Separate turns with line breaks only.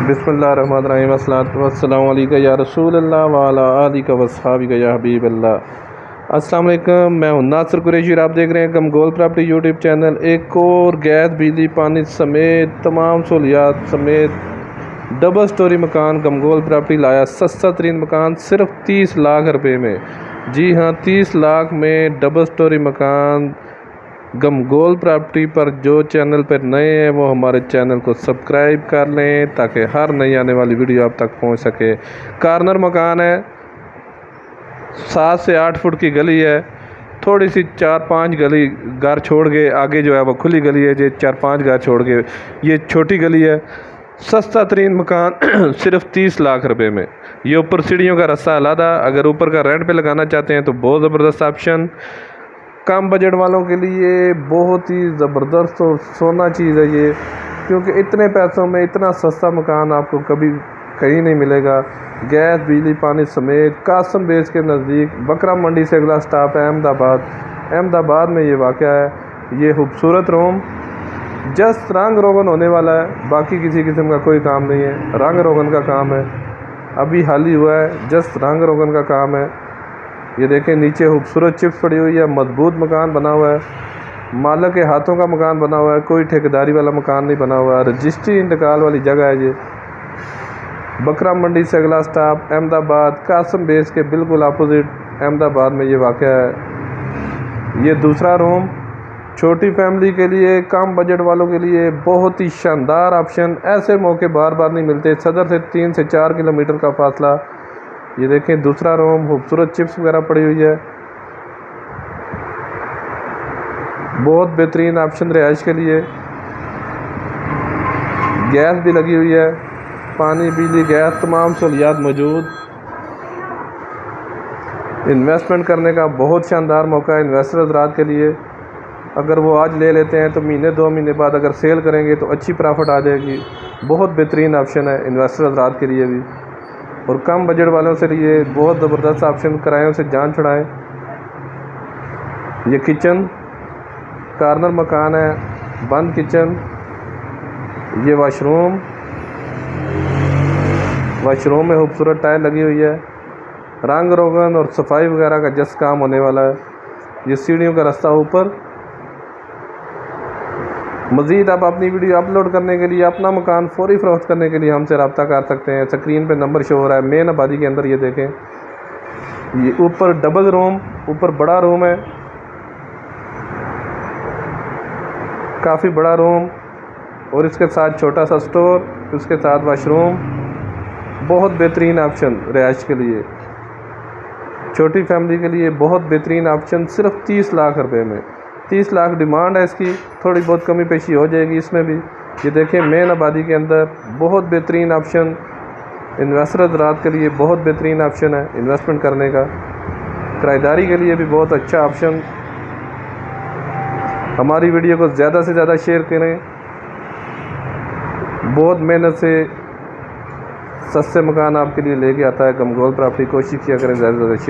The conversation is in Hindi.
बिस्मिल्लाहिर्रहमानिर्रहीम अस्सलामु अलैका या रसूलल्लाह व अला आलिका व अस्हाबिका या हबीबल्लाह। अस्सलाम वालेकुम, मैं हूं नासिर कुरैशी और आप देख रहे हैं गमगोल प्रॉपर्टी यूट्यूब चैनल। एक और गैस बिजली पानी समेत तमाम सहूलियात समेत डबल स्टोरी मकान गमगोल प्रॉपर्टी लाया। सस्ता तरीन मकान सिर्फ 30 लाख रुपए में। जी हाँ, 30 लाख में डबल स्टोरी मकान गमगोल प्रॉपर्टी पर। जो चैनल पर नए हैं वो हमारे चैनल को सब्सक्राइब कर लें ताकि हर नई आने वाली वीडियो आप तक पहुंच सके। कॉर्नर मकान है, 7 से 8 फुट की गली है, थोड़ी सी 4-5 गली घर छोड़ के आगे जो है वो खुली गली है। ये 4-5 घर छोड़ के ये छोटी गली है। सस्ता तरीन मकान सिर्फ 30 लाख रुपए में। ये ऊपर सीढ़ियों का रास्ता अलग, अगर ऊपर का रेंट पे लगाना चाहते हैं तो बहुत ज़बरदस्त ऑप्शन। कम बजट वालों के लिए बहुत ही ज़बरदस्त और सोना चीज़ है ये, क्योंकि इतने पैसों में इतना सस्ता मकान आपको कभी कहीं नहीं मिलेगा। गैस बिजली पानी समेत कासम बेस के नज़दीक बकरा मंडी से अगला स्टॉप है अहमदाबाद में ये वाक़या है। ये खूबसूरत रूम जस्ट रंग रोगन होने वाला है, बाकी किसी किस्म का कोई काम नहीं है। रंग रोगन का काम है, अभी हाल ही हुआ है, जस्ट रंग रोगन का काम है। ये देखें, नीचे खूबसूरत चिप्स पड़ी हुई है, मजबूत मकान बना हुआ है, मालिक के हाथों का मकान बना हुआ है, कोई ठेकेदारी वाला मकान नहीं बना हुआ है। रजिस्ट्री इंतकाल वाली जगह है ये। बकरा मंडी से अगला स्टॉप अहमदाबाद, कासम बेस के बिल्कुल अपोजिट अहमदाबाद में ये वाक़या है। ये दूसरा रूम छोटी फैमिली के लिए, कम बजट वालों के लिए बहुत ही शानदार ऑप्शन। ऐसे मौके बार बार नहीं मिलते। सदर से 3 से 4 किलोमीटर का फासला। ये देखें, दूसरा रूम, खूबसूरत चिप्स वगैरह पड़ी हुई है, बहुत बेहतरीन ऑप्शन रिहाइश के लिए। गैस भी लगी हुई है, पानी बिजली गैस तमाम सहूलियात मौजूद। इन्वेस्टमेंट करने का बहुत शानदार मौका है इन्वेस्टर हज़रात के लिए। अगर वो आज ले लेते हैं तो महीने 2 महीने बाद अगर सेल करेंगे तो अच्छी प्रॉफिट आ जाएगी। बहुत बेहतरीन ऑप्शन है इन्वेस्टर हज़रात के लिए भी, और कम बजट वालों से लिए बहुत ज़बरदस्त ऑप्शन। किरायों से जान छुड़ाएं। ये किचन कॉर्नर मकान है, बंद किचन। ये वाशरूम में खूबसूरत टाइल लगी हुई है, रंग रोगन और सफाई वगैरह का जस्ट काम होने वाला है। ये सीढ़ियों का रास्ता ऊपर। मज़ीद आप अपनी वीडियो अपलोड करने के लिए, अपना मकान फौरी फ़रोख्त करने के लिए हमसे रब्ता कर सकते हैं। स्क्रीन पे नंबर शो हो रहा है। मेन आबादी के अंदर ये देखें, ये ऊपर डबल रूम, ऊपर बड़ा रूम है, काफ़ी बड़ा रूम, और इसके साथ छोटा सा स्टोर, उसके साथ वाशरूम। बहुत बेहतरीन ऑप्शन रिहाइश के लिए, छोटी फैमिली के लिए बहुत बेहतरीन ऑप्शन। सिर्फ 30 लाख रुपए में। 30 लाख डिमांड है इसकी, थोड़ी बहुत कमी पेशी हो जाएगी इसमें भी। ये देखें, मेन आबादी के अंदर बहुत बेहतरीन ऑप्शन। इन्वेस्टर हज़रात के लिए बहुत बेहतरीन ऑप्शन है इन्वेस्टमेंट करने का। किराएदारी के लिए भी बहुत अच्छा ऑप्शन। हमारी वीडियो को ज़्यादा से ज़्यादा शेयर करें। बहुत मेहनत से सस्ते मकान आपके लिए लेके आता है गमगोल प्रॉपर्टी। कोशिश किया करें ज़्यादा से ज़्यादा शेयर।